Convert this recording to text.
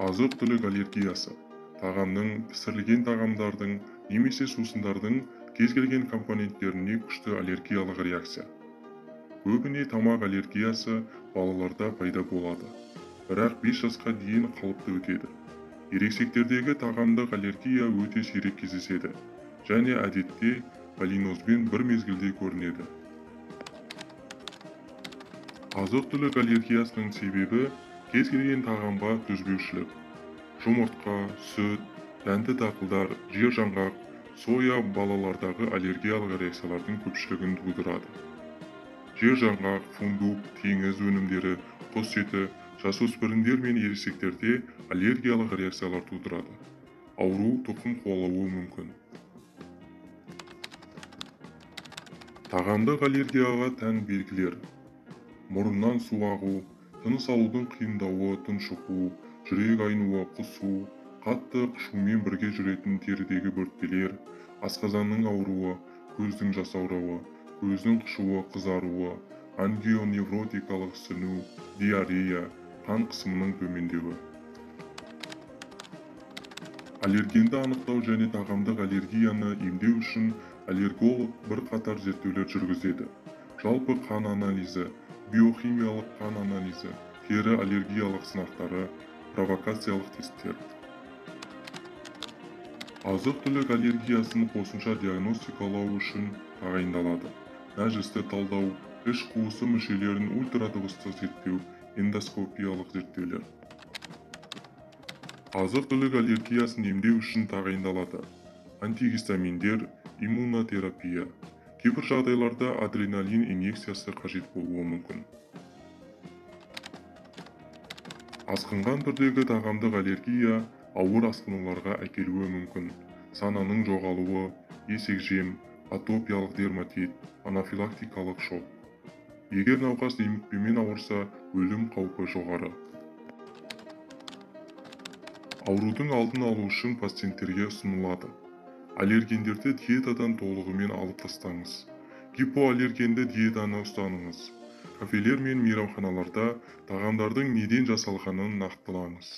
Азық-түлік аллергиясы тағамның, пісірілген тағамдардың немесе сусындардың кез келген компоненттеріне күшті аллергиялық реакция. Көбіне тамақ аллергиясы балаларда пайда болады, бірақ 5 жасқа дейін қалыпты өтеді. Ересектердегі тағамдық аллергия өте сирек кездеседі және әдетте полинозбен бір мезгілде көрінеді. Азық-түлік аллергиясының себебі кез келген тағамға төзбеушілік. Жұмыртқа, сүт, дәнді дақылдар, жер-жаңғақ, соя балалардағы аллергиялық реакциялардың көпшілігін тудырады. Жер-жаңғақ, фундук, теңіз өнімдері, құс еті жасөспірімдер мен ересектерде аллергиялық реакциялар тудырады. Ауру тұқым қуалауы мүмкін. Тағамдық аллергияға тән белгілер: мұрыннан су ағу, тыныс алудың қиындауы, тұншығу, жүрек айнуы, құсу, қатты қышумен бірге жүретін терідегі бөртпелер, асқазанның ауруы, көздің жасаурауы, көздің қышуы, қызаруы, ангионевротикалық ісіну, диарея, қан қысымының төмендеуі. Аллергенді анықтау және тағамдық аллергияны емдеу үшін аллерголог бірқатар зерттеулер жүргізеді. Жалпы қан анализі, биохимиялық қан анализі, тері аллергиялық сынақтары, провокациялық тесттер. Азық-түлік аллергиясын қосымша диагностикалау үшін тағайындалады. Нәжісті талдау, іш қуысы мүшелерін ультрадыбыстық зерттеу, эндоскопиялық зерттеулер. Азық-түлік аллергиясын емдеу үшін тағайындалады: антигистаминдер, иммунотерапия. Кейбір жағдайларда адреналин инъекциясы қажет болуы мүмкін. Асқынған түрдегі тағамдық аллергия ауыр асқынуларға әкелуі мүмкін. Сананың жоғалуы, есекжем, атопиялық дерматит, анафилактикалық шок. Егер науқас демікпемен ауырса, өлім қаупі жоғары. Аурудың алдын алу үшін пациенттерге ұсынылады: аллергендерді диетадан толығымен алып тастаңыз. Гипоаллергенді диетаны ұстаныңыз. Кафелер мен мейрамханаларда тағамдардың неден жасалғанын нақтылаңыз.